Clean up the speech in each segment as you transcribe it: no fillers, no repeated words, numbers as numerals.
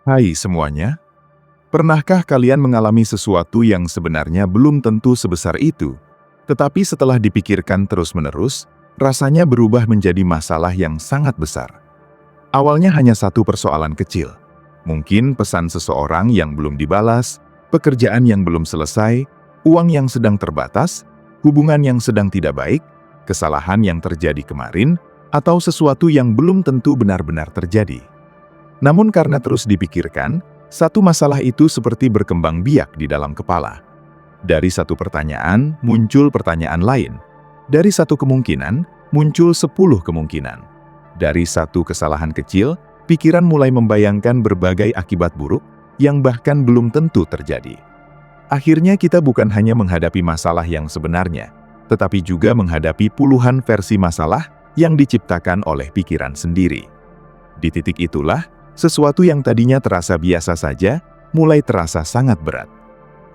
Hai semuanya, pernahkah kalian mengalami sesuatu yang sebenarnya belum tentu sebesar itu, tetapi setelah dipikirkan terus-menerus, rasanya berubah menjadi masalah yang sangat besar? Awalnya hanya satu persoalan kecil, mungkin pesan seseorang yang belum dibalas, pekerjaan yang belum selesai, uang yang sedang terbatas, hubungan yang sedang tidak baik, kesalahan yang terjadi kemarin, atau sesuatu yang belum tentu benar-benar terjadi. Namun karena terus dipikirkan, satu masalah itu seperti berkembang biak di dalam kepala. Dari satu pertanyaan, muncul pertanyaan lain. Dari satu kemungkinan, muncul 10 kemungkinan. Dari satu kesalahan kecil, pikiran mulai membayangkan berbagai akibat buruk yang bahkan belum tentu terjadi. Akhirnya kita bukan hanya menghadapi masalah yang sebenarnya, tetapi juga menghadapi puluhan versi masalah yang diciptakan oleh pikiran sendiri. Di titik itulah, sesuatu yang tadinya terasa biasa saja, mulai terasa sangat berat.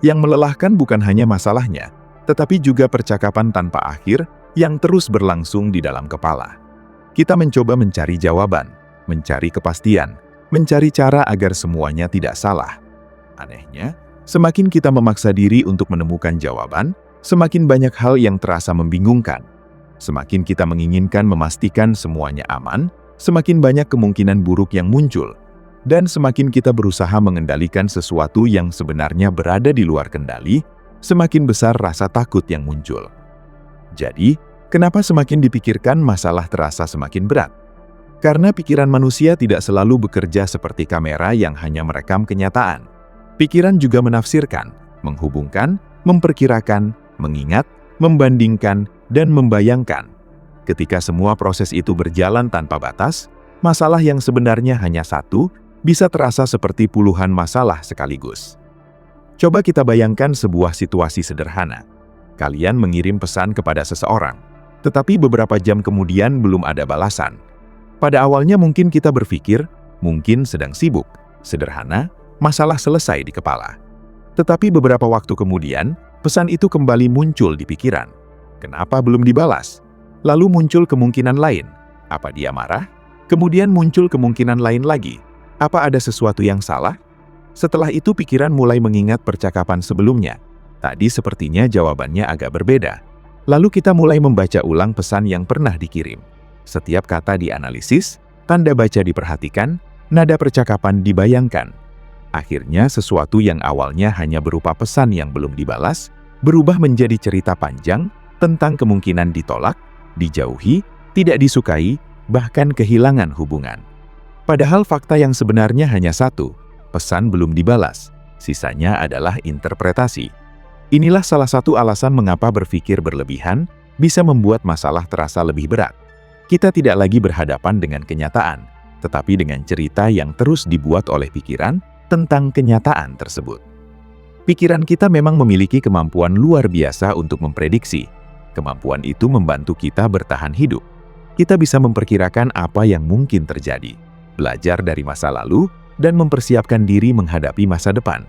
Yang melelahkan bukan hanya masalahnya, tetapi juga percakapan tanpa akhir yang terus berlangsung di dalam kepala. Kita mencoba mencari jawaban, mencari kepastian, mencari cara agar semuanya tidak salah. Anehnya, semakin kita memaksa diri untuk menemukan jawaban, semakin banyak hal yang terasa membingungkan. Semakin kita menginginkan memastikan semuanya aman, semakin banyak kemungkinan buruk yang muncul, dan semakin kita berusaha mengendalikan sesuatu yang sebenarnya berada di luar kendali, semakin besar rasa takut yang muncul. Jadi, kenapa semakin dipikirkan masalah terasa semakin berat? Karena pikiran manusia tidak selalu bekerja seperti kamera yang hanya merekam kenyataan. Pikiran juga menafsirkan, menghubungkan, memperkirakan, mengingat, membandingkan, dan membayangkan. Ketika semua proses itu berjalan tanpa batas, masalah yang sebenarnya hanya satu bisa terasa seperti puluhan masalah sekaligus. Coba kita bayangkan sebuah situasi sederhana. Kalian mengirim pesan kepada seseorang, tetapi beberapa jam kemudian belum ada balasan. Pada awalnya mungkin kita berpikir, mungkin sedang sibuk, sederhana, masalah selesai di kepala. Tetapi beberapa waktu kemudian, pesan itu kembali muncul di pikiran. Kenapa belum dibalas? Lalu muncul kemungkinan lain. Apa dia marah? Kemudian muncul kemungkinan lain lagi. Apa ada sesuatu yang salah? Setelah itu pikiran mulai mengingat percakapan sebelumnya. Tadi sepertinya jawabannya agak berbeda. Lalu kita mulai membaca ulang pesan yang pernah dikirim. Setiap kata dianalisis, tanda baca diperhatikan, nada percakapan dibayangkan. Akhirnya sesuatu yang awalnya hanya berupa pesan yang belum dibalas, berubah menjadi cerita panjang tentang kemungkinan ditolak, dijauhi, tidak disukai, bahkan kehilangan hubungan. Padahal fakta yang sebenarnya hanya satu, pesan belum dibalas, sisanya adalah interpretasi. Inilah salah satu alasan mengapa berpikir berlebihan bisa membuat masalah terasa lebih berat. Kita tidak lagi berhadapan dengan kenyataan, tetapi dengan cerita yang terus dibuat oleh pikiran tentang kenyataan tersebut. Pikiran kita memang memiliki kemampuan luar biasa untuk memprediksi. Kemampuan itu membantu kita bertahan hidup. Kita bisa memperkirakan apa yang mungkin terjadi, belajar dari masa lalu, dan mempersiapkan diri menghadapi masa depan.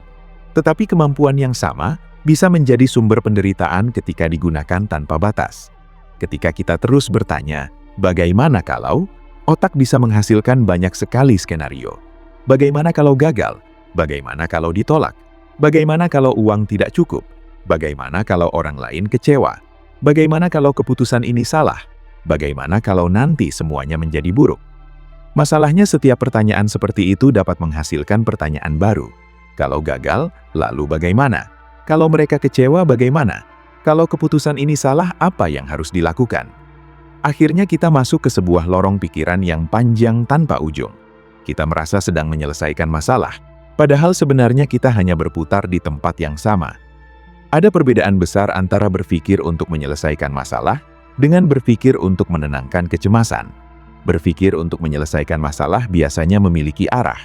Tetapi kemampuan yang sama bisa menjadi sumber penderitaan ketika digunakan tanpa batas. Ketika kita terus bertanya, bagaimana kalau? Otak bisa menghasilkan banyak sekali skenario. Bagaimana kalau gagal? Bagaimana kalau ditolak? Bagaimana kalau uang tidak cukup? Bagaimana kalau orang lain kecewa? Bagaimana kalau keputusan ini salah? Bagaimana kalau nanti semuanya menjadi buruk? Masalahnya setiap pertanyaan seperti itu dapat menghasilkan pertanyaan baru. Kalau gagal, lalu bagaimana? Kalau mereka kecewa, bagaimana? Kalau keputusan ini salah, apa yang harus dilakukan? Akhirnya kita masuk ke sebuah lorong pikiran yang panjang tanpa ujung. Kita merasa sedang menyelesaikan masalah, padahal sebenarnya kita hanya berputar di tempat yang sama. Ada perbedaan besar antara berpikir untuk menyelesaikan masalah dengan berpikir untuk menenangkan kecemasan. Berpikir untuk menyelesaikan masalah biasanya memiliki arah.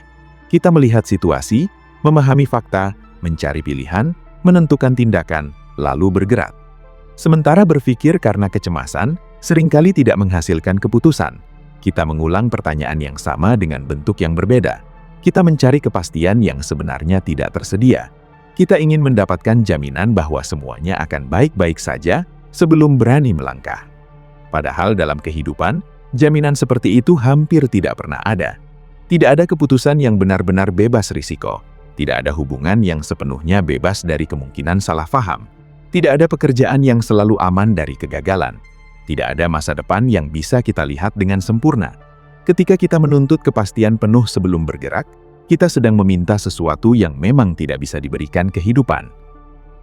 Kita melihat situasi, memahami fakta, mencari pilihan, menentukan tindakan, lalu bergerak. Sementara berpikir karena kecemasan seringkali tidak menghasilkan keputusan. Kita mengulang pertanyaan yang sama dengan bentuk yang berbeda. Kita mencari kepastian yang sebenarnya tidak tersedia. Kita ingin mendapatkan jaminan bahwa semuanya akan baik-baik saja sebelum berani melangkah. Padahal dalam kehidupan, jaminan seperti itu hampir tidak pernah ada. Tidak ada keputusan yang benar-benar bebas risiko. Tidak ada hubungan yang sepenuhnya bebas dari kemungkinan salah paham. Tidak ada pekerjaan yang selalu aman dari kegagalan. Tidak ada masa depan yang bisa kita lihat dengan sempurna. Ketika kita menuntut kepastian penuh sebelum bergerak, kita sedang meminta sesuatu yang memang tidak bisa diberikan kehidupan.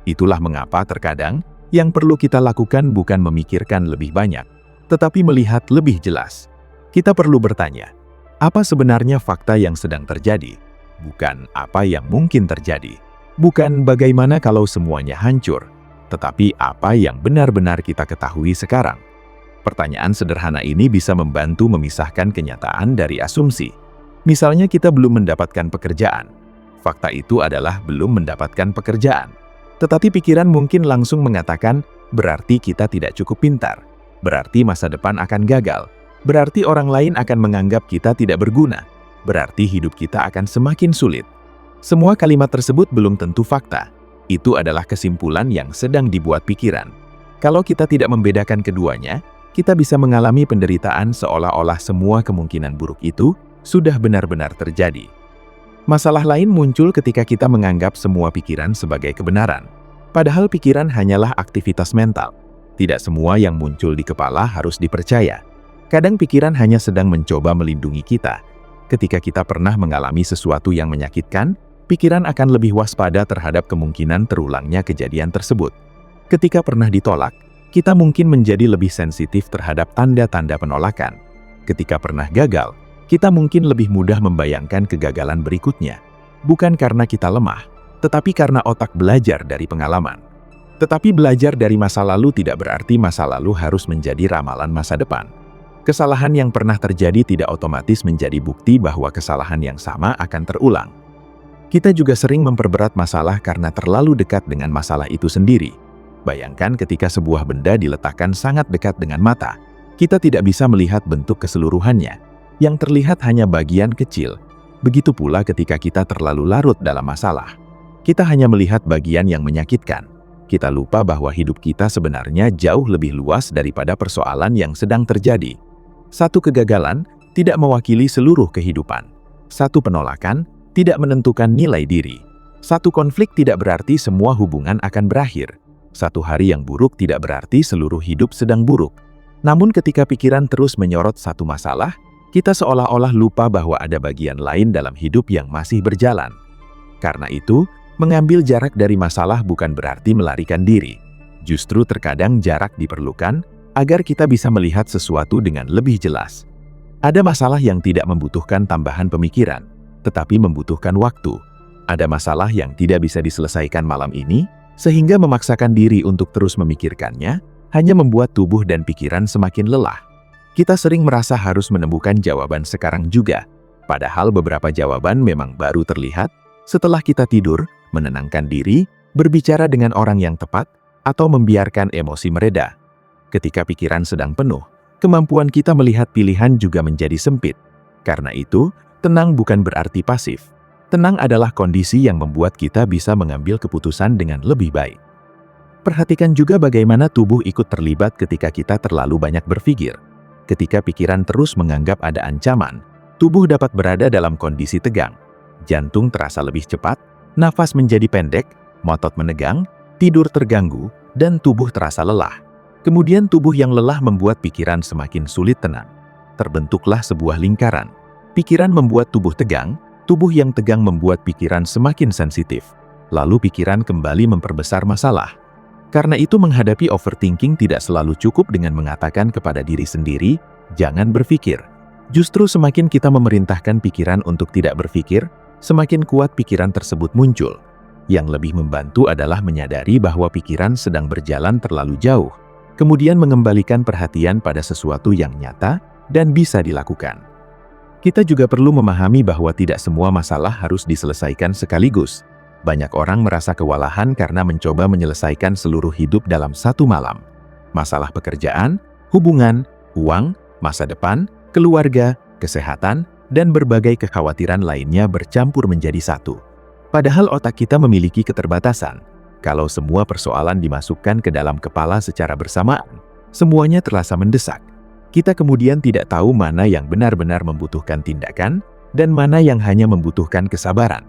Itulah mengapa terkadang yang perlu kita lakukan bukan memikirkan lebih banyak, tetapi melihat lebih jelas. Kita perlu bertanya, apa sebenarnya fakta yang sedang terjadi? Bukan apa yang mungkin terjadi. Bukan bagaimana kalau semuanya hancur, tetapi apa yang benar-benar kita ketahui sekarang. Pertanyaan sederhana ini bisa membantu memisahkan kenyataan dari asumsi. Misalnya kita belum mendapatkan pekerjaan. Fakta itu adalah belum mendapatkan pekerjaan. Tetapi pikiran mungkin langsung mengatakan, berarti kita tidak cukup pintar. Berarti masa depan akan gagal. Berarti orang lain akan menganggap kita tidak berguna. Berarti hidup kita akan semakin sulit. Semua kalimat tersebut belum tentu fakta. Itu adalah kesimpulan yang sedang dibuat pikiran. Kalau kita tidak membedakan keduanya, kita bisa mengalami penderitaan seolah-olah semua kemungkinan buruk itu sudah benar-benar terjadi. Masalah lain muncul ketika kita menganggap semua pikiran sebagai kebenaran. Padahal pikiran hanyalah aktivitas mental. Tidak semua yang muncul di kepala harus dipercaya. Kadang pikiran hanya sedang mencoba melindungi kita. Ketika kita pernah mengalami sesuatu yang menyakitkan, pikiran akan lebih waspada terhadap kemungkinan terulangnya kejadian tersebut. Ketika pernah ditolak, kita mungkin menjadi lebih sensitif terhadap tanda-tanda penolakan. Ketika pernah gagal, kita mungkin lebih mudah membayangkan kegagalan berikutnya. Bukan karena kita lemah, tetapi karena otak belajar dari pengalaman. Tetapi belajar dari masa lalu tidak berarti masa lalu harus menjadi ramalan masa depan. Kesalahan yang pernah terjadi tidak otomatis menjadi bukti bahwa kesalahan yang sama akan terulang. Kita juga sering memperberat masalah karena terlalu dekat dengan masalah itu sendiri. Bayangkan ketika sebuah benda diletakkan sangat dekat dengan mata, kita tidak bisa melihat bentuk keseluruhannya. Yang terlihat hanya bagian kecil. Begitu pula ketika kita terlalu larut dalam masalah. Kita hanya melihat bagian yang menyakitkan. Kita lupa bahwa hidup kita sebenarnya jauh lebih luas daripada persoalan yang sedang terjadi. Satu kegagalan tidak mewakili seluruh kehidupan. Satu penolakan tidak menentukan nilai diri. Satu konflik tidak berarti semua hubungan akan berakhir. Satu hari yang buruk tidak berarti seluruh hidup sedang buruk. Namun ketika pikiran terus menyorot satu masalah, kita seolah-olah lupa bahwa ada bagian lain dalam hidup yang masih berjalan. Karena itu, mengambil jarak dari masalah bukan berarti melarikan diri. Justru terkadang jarak diperlukan agar kita bisa melihat sesuatu dengan lebih jelas. Ada masalah yang tidak membutuhkan tambahan pemikiran, tetapi membutuhkan waktu. Ada masalah yang tidak bisa diselesaikan malam ini, sehingga memaksakan diri untuk terus memikirkannya, hanya membuat tubuh dan pikiran semakin lelah. Kita sering merasa harus menemukan jawaban sekarang juga, padahal beberapa jawaban memang baru terlihat setelah kita tidur, menenangkan diri, berbicara dengan orang yang tepat, atau membiarkan emosi mereda. Ketika pikiran sedang penuh, kemampuan kita melihat pilihan juga menjadi sempit. Karena itu, tenang bukan berarti pasif. Tenang adalah kondisi yang membuat kita bisa mengambil keputusan dengan lebih baik. Perhatikan juga bagaimana tubuh ikut terlibat ketika kita terlalu banyak berpikir. Ketika pikiran terus menganggap ada ancaman, tubuh dapat berada dalam kondisi tegang. Jantung terasa lebih cepat, nafas menjadi pendek, otot menegang, tidur terganggu, dan tubuh terasa lelah. Kemudian tubuh yang lelah membuat pikiran semakin sulit tenang. Terbentuklah sebuah lingkaran. Pikiran membuat tubuh tegang, tubuh yang tegang membuat pikiran semakin sensitif. Lalu pikiran kembali memperbesar masalah. Karena itu menghadapi overthinking tidak selalu cukup dengan mengatakan kepada diri sendiri, jangan berpikir. Justru semakin kita memerintahkan pikiran untuk tidak berpikir, semakin kuat pikiran tersebut muncul. Yang lebih membantu adalah menyadari bahwa pikiran sedang berjalan terlalu jauh. Kemudian mengembalikan perhatian pada sesuatu yang nyata dan bisa dilakukan. Kita juga perlu memahami bahwa tidak semua masalah harus diselesaikan sekaligus. Banyak orang merasa kewalahan karena mencoba menyelesaikan seluruh hidup dalam satu malam. Masalah pekerjaan, hubungan, uang, masa depan, keluarga, kesehatan, dan berbagai kekhawatiran lainnya bercampur menjadi satu. Padahal otak kita memiliki keterbatasan. Kalau semua persoalan dimasukkan ke dalam kepala secara bersamaan, semuanya terasa mendesak. Kita kemudian tidak tahu mana yang benar-benar membutuhkan tindakan, dan mana yang hanya membutuhkan kesabaran.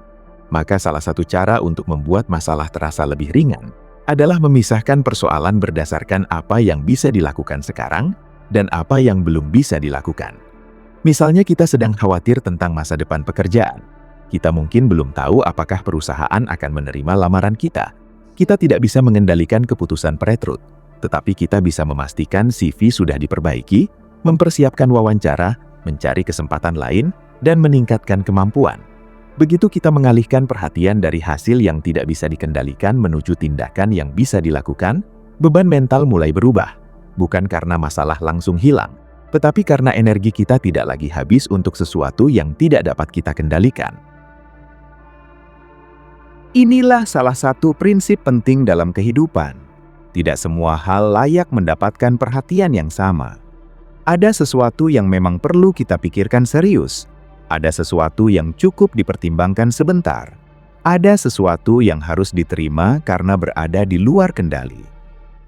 Maka salah satu cara untuk membuat masalah terasa lebih ringan adalah memisahkan persoalan berdasarkan apa yang bisa dilakukan sekarang dan apa yang belum bisa dilakukan. Misalnya kita sedang khawatir tentang masa depan pekerjaan. Kita mungkin belum tahu apakah perusahaan akan menerima lamaran kita. Kita tidak bisa mengendalikan keputusan perekrut, tetapi kita bisa memastikan CV sudah diperbaiki, mempersiapkan wawancara, mencari kesempatan lain, dan meningkatkan kemampuan. Begitu kita mengalihkan perhatian dari hasil yang tidak bisa dikendalikan menuju tindakan yang bisa dilakukan, beban mental mulai berubah. Bukan karena masalah langsung hilang, tetapi karena energi kita tidak lagi habis untuk sesuatu yang tidak dapat kita kendalikan. Inilah salah satu prinsip penting dalam kehidupan. Tidak semua hal layak mendapatkan perhatian yang sama. Ada sesuatu yang memang perlu kita pikirkan serius. Ada sesuatu yang cukup dipertimbangkan sebentar. Ada sesuatu yang harus diterima karena berada di luar kendali.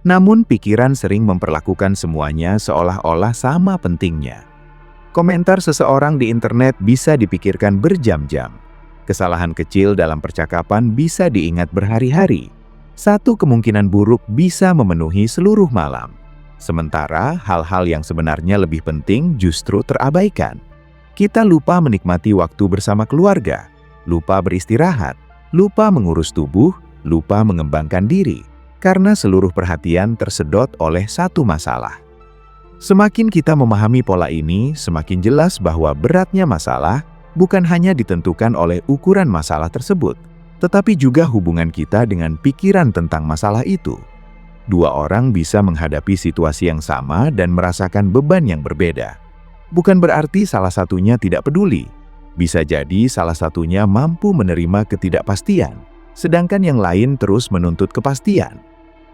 Namun pikiran sering memperlakukan semuanya seolah-olah sama pentingnya. Komentar seseorang di internet bisa dipikirkan berjam-jam. Kesalahan kecil dalam percakapan bisa diingat berhari-hari. Satu kemungkinan buruk bisa memenuhi seluruh malam. Sementara hal-hal yang sebenarnya lebih penting justru terabaikan. Kita lupa menikmati waktu bersama keluarga, lupa beristirahat, lupa mengurus tubuh, lupa mengembangkan diri, karena seluruh perhatian tersedot oleh satu masalah. Semakin kita memahami pola ini, semakin jelas bahwa beratnya masalah bukan hanya ditentukan oleh ukuran masalah tersebut, tetapi juga hubungan kita dengan pikiran tentang masalah itu. Dua orang bisa menghadapi situasi yang sama dan merasakan beban yang berbeda. Bukan berarti salah satunya tidak peduli. Bisa jadi salah satunya mampu menerima ketidakpastian, sedangkan yang lain terus menuntut kepastian.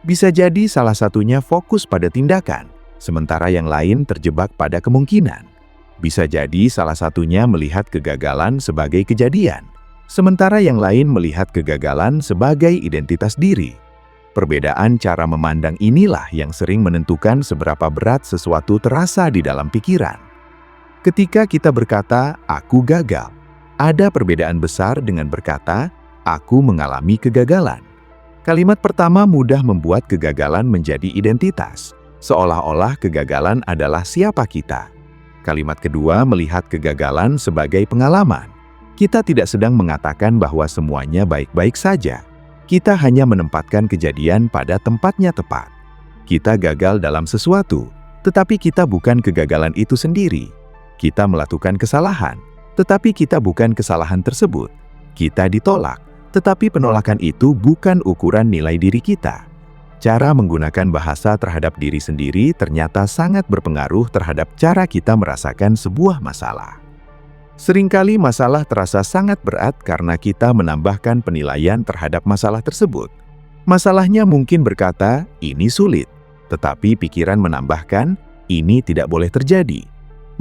Bisa jadi salah satunya fokus pada tindakan, sementara yang lain terjebak pada kemungkinan. Bisa jadi salah satunya melihat kegagalan sebagai kejadian, sementara yang lain melihat kegagalan sebagai identitas diri. Perbedaan cara memandang inilah yang sering menentukan seberapa berat sesuatu terasa di dalam pikiran. Ketika kita berkata, "Aku gagal," ada perbedaan besar dengan berkata, "Aku mengalami kegagalan." Kalimat pertama mudah membuat kegagalan menjadi identitas, seolah-olah kegagalan adalah siapa kita. Kalimat kedua melihat kegagalan sebagai pengalaman. Kita tidak sedang mengatakan bahwa semuanya baik-baik saja. Kita hanya menempatkan kejadian pada tempatnya tepat. Kita gagal dalam sesuatu, tetapi kita bukan kegagalan itu sendiri. Kita melakukan kesalahan, tetapi kita bukan kesalahan tersebut. Kita ditolak, tetapi penolakan itu bukan ukuran nilai diri kita. Cara menggunakan bahasa terhadap diri sendiri ternyata sangat berpengaruh terhadap cara kita merasakan sebuah masalah. Seringkali masalah terasa sangat berat karena kita menambahkan penilaian terhadap masalah tersebut. Masalahnya mungkin berkata, "Ini sulit," tetapi pikiran menambahkan, "Ini tidak boleh terjadi."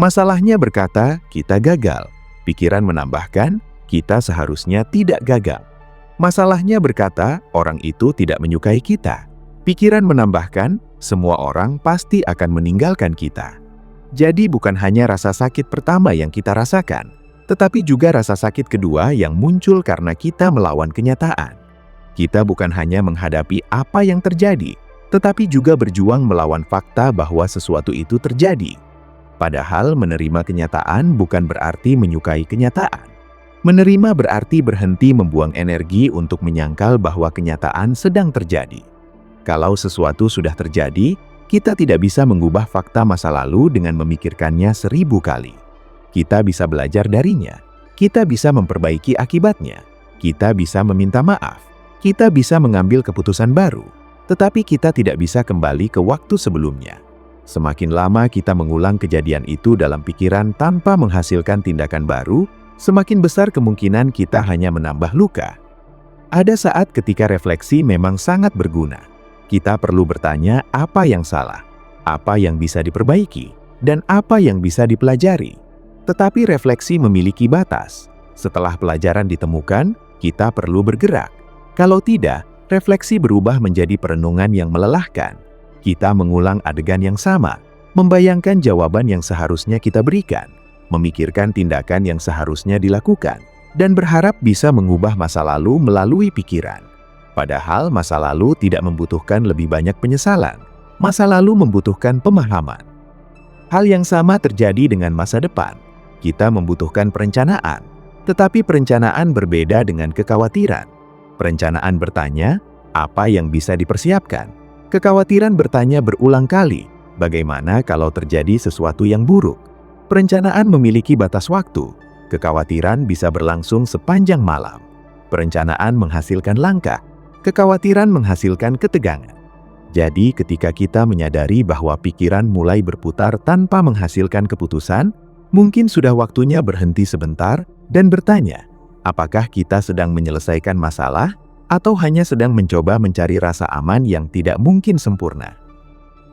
Masalahnya berkata, "Kita gagal." Pikiran menambahkan, "Kita seharusnya tidak gagal." Masalahnya berkata, "Orang itu tidak menyukai kita." Pikiran menambahkan, semua orang pasti akan meninggalkan kita. Jadi bukan hanya rasa sakit pertama yang kita rasakan, tetapi juga rasa sakit kedua yang muncul karena kita melawan kenyataan. Kita bukan hanya menghadapi apa yang terjadi, tetapi juga berjuang melawan fakta bahwa sesuatu itu terjadi. Padahal menerima kenyataan bukan berarti menyukai kenyataan. Menerima berarti berhenti membuang energi untuk menyangkal bahwa kenyataan sedang terjadi. Kalau sesuatu sudah terjadi, kita tidak bisa mengubah fakta masa lalu dengan memikirkannya 1000 kali. Kita bisa belajar darinya. Kita bisa memperbaiki akibatnya. Kita bisa meminta maaf. Kita bisa mengambil keputusan baru. Tetapi kita tidak bisa kembali ke waktu sebelumnya. Semakin lama kita mengulang kejadian itu dalam pikiran tanpa menghasilkan tindakan baru, semakin besar kemungkinan kita hanya menambah luka. Ada saat ketika refleksi memang sangat berguna. Kita perlu bertanya apa yang salah, apa yang bisa diperbaiki, dan apa yang bisa dipelajari. Tetapi refleksi memiliki batas. Setelah pelajaran ditemukan, kita perlu bergerak. Kalau tidak, refleksi berubah menjadi perenungan yang melelahkan. Kita mengulang adegan yang sama, membayangkan jawaban yang seharusnya kita berikan. memikirkan tindakan yang seharusnya dilakukan, dan berharap bisa mengubah masa lalu melalui pikiran. Padahal masa lalu tidak membutuhkan lebih banyak penyesalan. Masa lalu membutuhkan pemahaman. Hal yang sama terjadi dengan masa depan. Kita membutuhkan perencanaan, tetapi perencanaan berbeda dengan kekhawatiran. Perencanaan bertanya, apa yang bisa dipersiapkan? Kekhawatiran bertanya berulang kali, bagaimana kalau terjadi sesuatu yang buruk? Perencanaan memiliki batas waktu. Kekhawatiran bisa berlangsung sepanjang malam. Perencanaan menghasilkan langkah. Kekhawatiran menghasilkan ketegangan. Jadi ketika kita menyadari bahwa pikiran mulai berputar tanpa menghasilkan keputusan, mungkin sudah waktunya berhenti sebentar dan bertanya, apakah kita sedang menyelesaikan masalah atau hanya sedang mencoba mencari rasa aman yang tidak mungkin sempurna?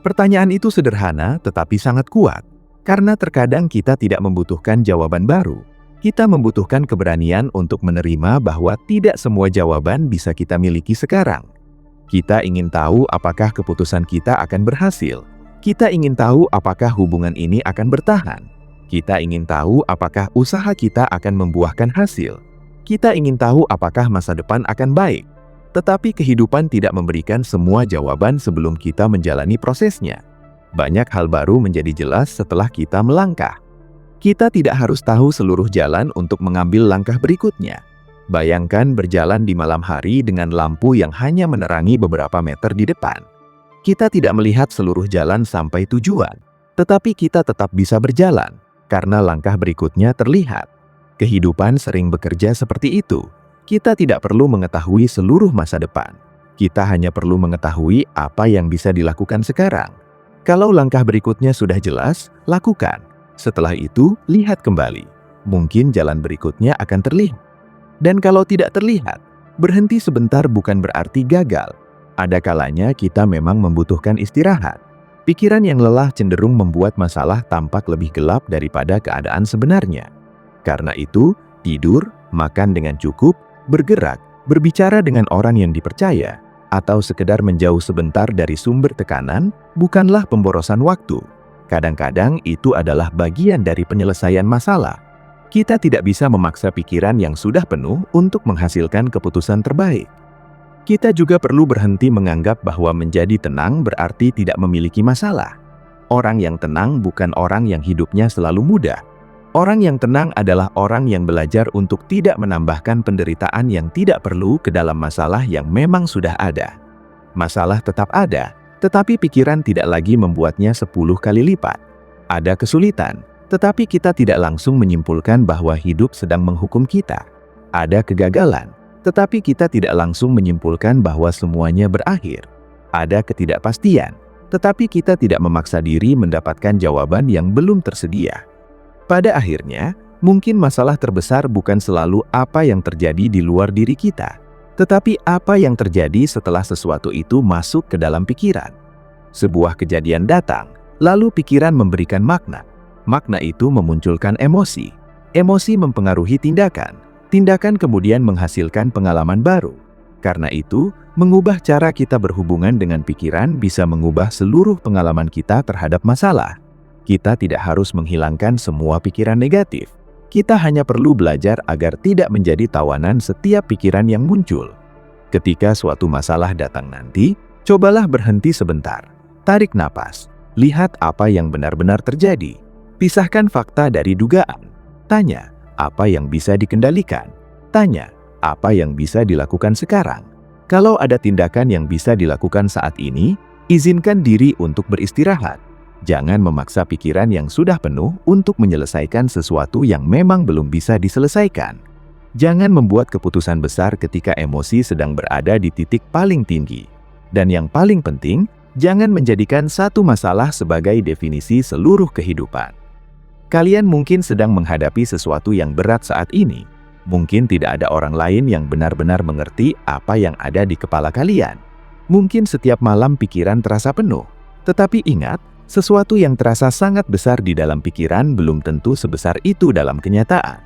Pertanyaan itu sederhana tetapi sangat kuat, karena terkadang kita tidak membutuhkan jawaban baru. Kita membutuhkan keberanian untuk menerima bahwa tidak semua jawaban bisa kita miliki sekarang. Kita ingin tahu apakah keputusan kita akan berhasil. Kita ingin tahu apakah hubungan ini akan bertahan. Kita ingin tahu apakah usaha kita akan membuahkan hasil. Kita ingin tahu apakah masa depan akan baik. Tetapi kehidupan tidak memberikan semua jawaban sebelum kita menjalani prosesnya. Banyak hal baru menjadi jelas setelah kita melangkah. Kita tidak harus tahu seluruh jalan untuk mengambil langkah berikutnya. Bayangkan berjalan di malam hari dengan lampu yang hanya menerangi beberapa meter di depan. Kita tidak melihat seluruh jalan sampai tujuan, tetapi kita tetap bisa berjalan, karena langkah berikutnya terlihat. Kehidupan sering bekerja seperti itu. Kita tidak perlu mengetahui seluruh masa depan. Kita hanya perlu mengetahui apa yang bisa dilakukan sekarang. Kalau langkah berikutnya sudah jelas, lakukan. Setelah itu, lihat kembali. Mungkin jalan berikutnya akan terlihat. Dan kalau tidak terlihat, berhenti sebentar bukan berarti gagal. Ada kalanya kita memang membutuhkan istirahat. Pikiran yang lelah cenderung membuat masalah tampak lebih gelap daripada keadaan sebenarnya. Karena itu, tidur, makan dengan cukup, bergerak, berbicara dengan orang yang dipercaya, atau sekedar menjauh sebentar dari sumber tekanan, bukanlah pemborosan waktu. Kadang-kadang itu adalah bagian dari penyelesaian masalah. Kita tidak bisa memaksa pikiran yang sudah penuh untuk menghasilkan keputusan terbaik. Kita juga perlu berhenti menganggap bahwa menjadi tenang berarti tidak memiliki masalah. Orang yang tenang bukan orang yang hidupnya selalu mudah. Orang yang tenang adalah orang yang belajar untuk tidak menambahkan penderitaan yang tidak perlu ke dalam masalah yang memang sudah ada. Masalah tetap ada, tetapi pikiran tidak lagi membuatnya 10 kali lipat. Ada kesulitan, tetapi kita tidak langsung menyimpulkan bahwa hidup sedang menghukum kita. Ada kegagalan, tetapi kita tidak langsung menyimpulkan bahwa semuanya berakhir. Ada ketidakpastian, tetapi kita tidak memaksa diri mendapatkan jawaban yang belum tersedia. Pada akhirnya, mungkin masalah terbesar bukan selalu apa yang terjadi di luar diri kita, tetapi apa yang terjadi setelah sesuatu itu masuk ke dalam pikiran. Sebuah kejadian datang, lalu pikiran memberikan makna. Makna itu memunculkan emosi. Emosi mempengaruhi tindakan. Tindakan kemudian menghasilkan pengalaman baru. Karena itu, mengubah cara kita berhubungan dengan pikiran bisa mengubah seluruh pengalaman kita terhadap masalah. Kita tidak harus menghilangkan semua pikiran negatif. Kita hanya perlu belajar agar tidak menjadi tawanan setiap pikiran yang muncul. Ketika suatu masalah datang nanti, cobalah berhenti sebentar. Tarik napas. Lihat apa yang benar-benar terjadi. Pisahkan fakta dari dugaan. Tanya, apa yang bisa dikendalikan? Tanya, apa yang bisa dilakukan sekarang? Kalau ada tindakan yang bisa dilakukan saat ini, izinkan diri untuk beristirahat. Jangan memaksa pikiran yang sudah penuh untuk menyelesaikan sesuatu yang memang belum bisa diselesaikan. Jangan membuat keputusan besar ketika emosi sedang berada di titik paling tinggi. Dan yang paling penting, jangan menjadikan satu masalah sebagai definisi seluruh kehidupan. Kalian mungkin sedang menghadapi sesuatu yang berat saat ini. Mungkin tidak ada orang lain yang benar-benar mengerti apa yang ada di kepala kalian. Mungkin setiap malam pikiran terasa penuh. Tetapi ingat, sesuatu yang terasa sangat besar di dalam pikiran belum tentu sebesar itu dalam kenyataan.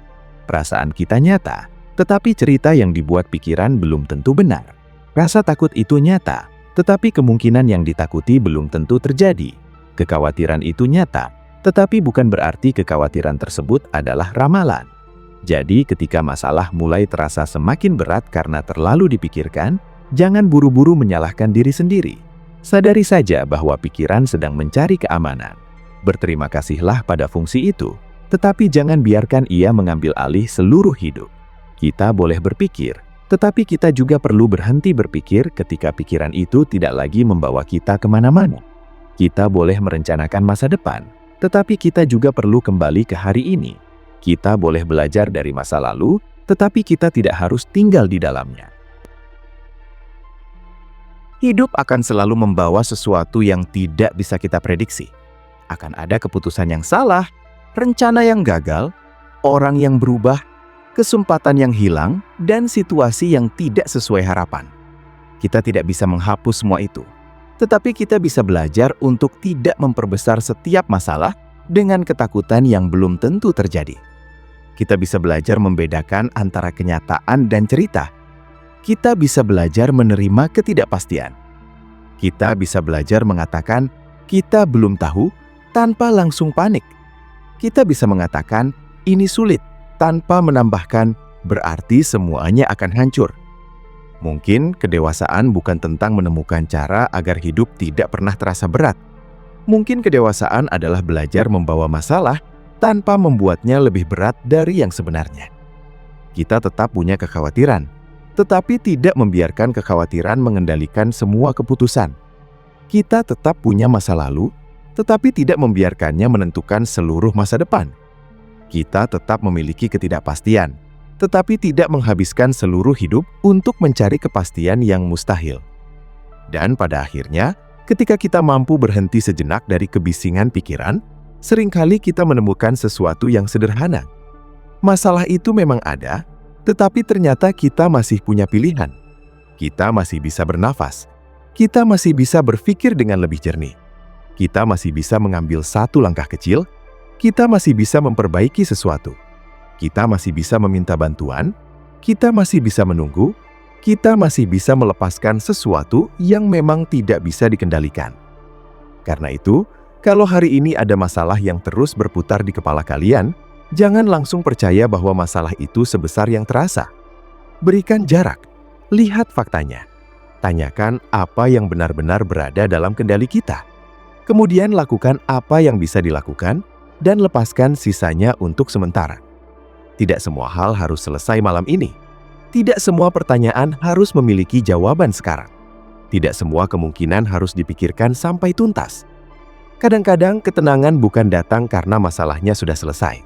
Perasaan kita nyata, tetapi cerita yang dibuat pikiran belum tentu benar. Rasa takut itu nyata, tetapi kemungkinan yang ditakuti belum tentu terjadi. Kekhawatiran itu nyata, Tetapi bukan berarti kekhawatiran tersebut adalah ramalan. Jadi ketika masalah mulai terasa semakin berat karena terlalu dipikirkan, jangan buru-buru menyalahkan diri sendiri. Sadari saja bahwa pikiran sedang mencari keamanan. Berterima kasihlah pada fungsi itu, tetapi jangan biarkan ia mengambil alih seluruh hidup. Kita boleh berpikir, tetapi kita juga perlu berhenti berpikir ketika pikiran itu tidak lagi membawa kita kemana-mana. Kita boleh merencanakan masa depan, tetapi kita juga perlu kembali ke hari ini. Kita boleh belajar dari masa lalu, tetapi kita tidak harus tinggal di dalamnya. Hidup akan selalu membawa sesuatu yang tidak bisa kita prediksi. Akan ada keputusan yang salah, rencana yang gagal, orang yang berubah, kesempatan yang hilang, dan situasi yang tidak sesuai harapan. Kita tidak bisa menghapus semua itu. Tetapi kita bisa belajar untuk tidak memperbesar setiap masalah dengan ketakutan yang belum tentu terjadi. Kita bisa belajar membedakan antara kenyataan dan cerita. Kita bisa belajar menerima ketidakpastian. Kita bisa belajar mengatakan, kita belum tahu, tanpa langsung panik. Kita bisa mengatakan, ini sulit, tanpa menambahkan, berarti semuanya akan hancur. Mungkin kedewasaan bukan tentang menemukan cara agar hidup tidak pernah terasa berat. Mungkin kedewasaan adalah belajar membawa masalah tanpa membuatnya lebih berat dari yang sebenarnya. Kita tetap punya kekhawatiran, tetapi tidak membiarkan kekhawatiran mengendalikan semua keputusan. Kita tetap punya masa lalu, tetapi tidak membiarkannya menentukan seluruh masa depan. Kita tetap memiliki ketidakpastian, tetapi tidak menghabiskan seluruh hidup untuk mencari kepastian yang mustahil. Dan pada akhirnya, ketika kita mampu berhenti sejenak dari kebisingan pikiran, seringkali kita menemukan sesuatu yang sederhana. Masalah itu memang ada, tetapi ternyata kita masih punya pilihan. Kita masih bisa bernafas. Kita masih bisa berpikir dengan lebih jernih. Kita masih bisa mengambil satu langkah kecil. Kita masih bisa memperbaiki sesuatu. Kita masih bisa meminta bantuan, kita masih bisa menunggu, kita masih bisa melepaskan sesuatu yang memang tidak bisa dikendalikan. Karena itu, kalau hari ini ada masalah yang terus berputar di kepala kalian, jangan langsung percaya bahwa masalah itu sebesar yang terasa. Berikan jarak, lihat faktanya. Tanyakan apa yang benar-benar berada dalam kendali kita. Kemudian lakukan apa yang bisa dilakukan, dan lepaskan sisanya untuk sementara. Tidak semua hal harus selesai malam ini. Tidak semua pertanyaan harus memiliki jawaban sekarang. Tidak semua kemungkinan harus dipikirkan sampai tuntas. Kadang-kadang ketenangan bukan datang karena masalahnya sudah selesai.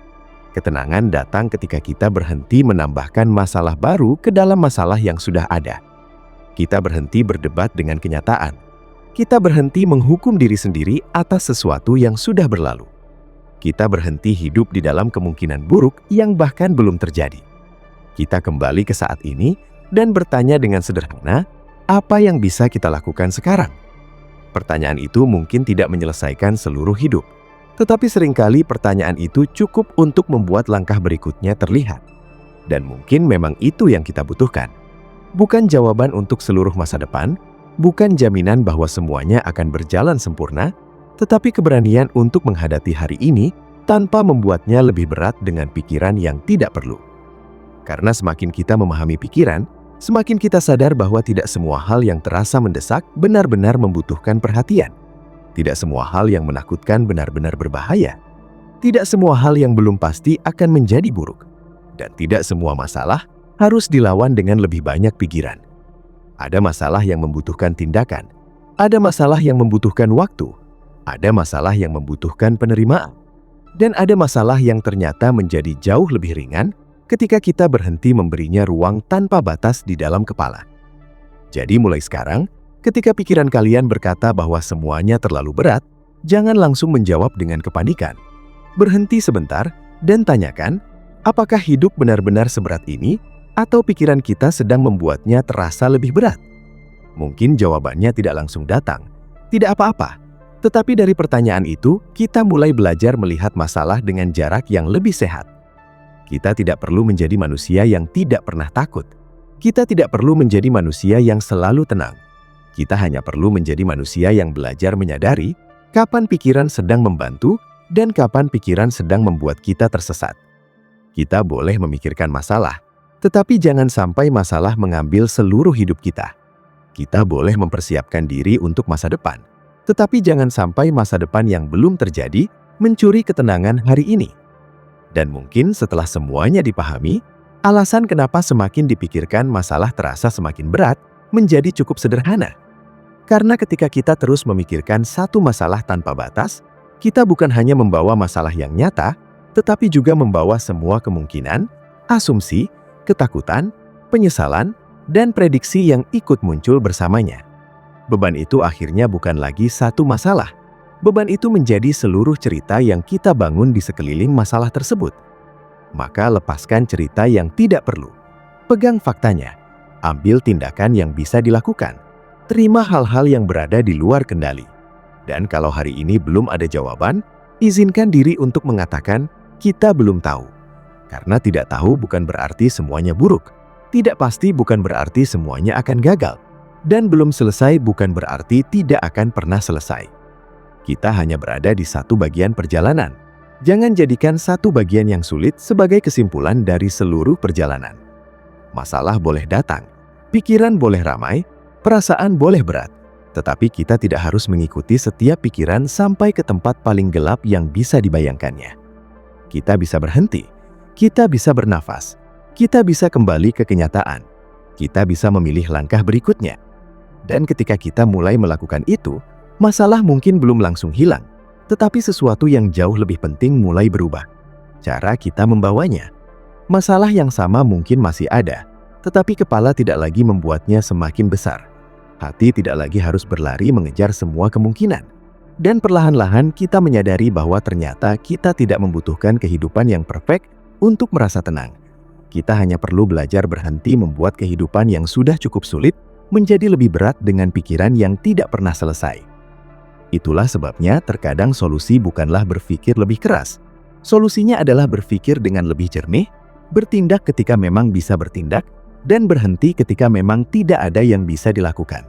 Ketenangan datang ketika kita berhenti menambahkan masalah baru ke dalam masalah yang sudah ada. Kita berhenti berdebat dengan kenyataan. Kita berhenti menghukum diri sendiri atas sesuatu yang sudah berlalu. Kita berhenti hidup di dalam kemungkinan buruk yang bahkan belum terjadi. Kita kembali ke saat ini dan bertanya dengan sederhana, apa yang bisa kita lakukan sekarang? Pertanyaan itu mungkin tidak menyelesaikan seluruh hidup, tetapi seringkali pertanyaan itu cukup untuk membuat langkah berikutnya terlihat. Dan mungkin memang itu yang kita butuhkan. Bukan jawaban untuk seluruh masa depan, bukan jaminan bahwa semuanya akan berjalan sempurna, tetapi keberanian untuk menghadapi hari ini tanpa membuatnya lebih berat dengan pikiran yang tidak perlu. Karena semakin kita memahami pikiran, semakin kita sadar bahwa tidak semua hal yang terasa mendesak benar-benar membutuhkan perhatian. Tidak semua hal yang menakutkan benar-benar berbahaya. Tidak semua hal yang belum pasti akan menjadi buruk. Dan tidak semua masalah harus dilawan dengan lebih banyak pikiran. Ada masalah yang membutuhkan tindakan. Ada masalah yang membutuhkan waktu. Ada masalah yang membutuhkan penerimaan. Dan ada masalah yang ternyata menjadi jauh lebih ringan ketika kita berhenti memberinya ruang tanpa batas di dalam kepala. Jadi mulai sekarang, ketika pikiran kalian berkata bahwa semuanya terlalu berat, jangan langsung menjawab dengan kepanikan. Berhenti sebentar dan tanyakan, apakah hidup benar-benar seberat ini atau pikiran kita sedang membuatnya terasa lebih berat? Mungkin jawabannya tidak langsung datang. Tidak apa-apa. Tetapi dari pertanyaan itu, kita mulai belajar melihat masalah dengan jarak yang lebih sehat. Kita tidak perlu menjadi manusia yang tidak pernah takut. Kita tidak perlu menjadi manusia yang selalu tenang. Kita hanya perlu menjadi manusia yang belajar menyadari kapan pikiran sedang membantu dan kapan pikiran sedang membuat kita tersesat. Kita boleh memikirkan masalah, tetapi jangan sampai masalah mengambil seluruh hidup kita. Kita boleh mempersiapkan diri untuk masa depan, tetapi jangan sampai masa depan yang belum terjadi mencuri ketenangan hari ini. Dan mungkin setelah semuanya dipahami, alasan kenapa semakin dipikirkan masalah terasa semakin berat menjadi cukup sederhana. Karena ketika kita terus memikirkan satu masalah tanpa batas, kita bukan hanya membawa masalah yang nyata, tetapi juga membawa semua kemungkinan, asumsi, ketakutan, penyesalan, dan prediksi yang ikut muncul bersamanya. Beban itu akhirnya bukan lagi satu masalah. Beban itu menjadi seluruh cerita yang kita bangun di sekeliling masalah tersebut. Maka lepaskan cerita yang tidak perlu. Pegang faktanya. Ambil tindakan yang bisa dilakukan. Terima hal-hal yang berada di luar kendali. Dan kalau hari ini belum ada jawaban, izinkan diri untuk mengatakan, kita belum tahu. Karena tidak tahu bukan berarti semuanya buruk. Tidak pasti bukan berarti semuanya akan gagal. Dan belum selesai bukan berarti tidak akan pernah selesai. Kita hanya berada di satu bagian perjalanan. Jangan jadikan satu bagian yang sulit sebagai kesimpulan dari seluruh perjalanan. Masalah boleh datang, pikiran boleh ramai, perasaan boleh berat. Tetapi kita tidak harus mengikuti setiap pikiran sampai ke tempat paling gelap yang bisa dibayangkannya. Kita bisa berhenti, kita bisa bernafas, kita bisa kembali ke kenyataan. Kita bisa memilih langkah berikutnya. Dan ketika kita mulai melakukan itu, masalah mungkin belum langsung hilang, tetapi sesuatu yang jauh lebih penting mulai berubah. Cara kita membawanya. Masalah yang sama mungkin masih ada, tetapi kepala tidak lagi membuatnya semakin besar. Hati tidak lagi harus berlari mengejar semua kemungkinan. Dan perlahan-lahan kita menyadari bahwa ternyata kita tidak membutuhkan kehidupan yang perfect untuk merasa tenang. Kita hanya perlu belajar berhenti membuat kehidupan yang sudah cukup sulit menjadi lebih berat dengan pikiran yang tidak pernah selesai. Itulah sebabnya terkadang solusi bukanlah berpikir lebih keras. Solusinya adalah berpikir dengan lebih jernih, bertindak ketika memang bisa bertindak, dan berhenti ketika memang tidak ada yang bisa dilakukan.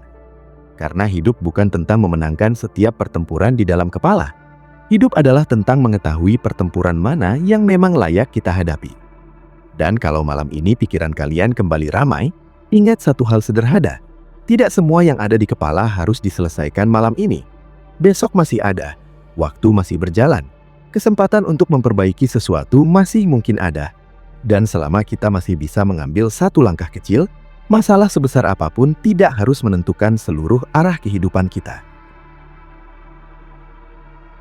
Karena hidup bukan tentang memenangkan setiap pertempuran di dalam kepala. Hidup adalah tentang mengetahui pertempuran mana yang memang layak kita hadapi. Dan kalau malam ini pikiran kalian kembali ramai, ingat satu hal sederhana. Tidak semua yang ada di kepala harus diselesaikan malam ini. Besok masih ada, waktu masih berjalan, kesempatan untuk memperbaiki sesuatu masih mungkin ada. Dan selama kita masih bisa mengambil satu langkah kecil, masalah sebesar apapun tidak harus menentukan seluruh arah kehidupan kita.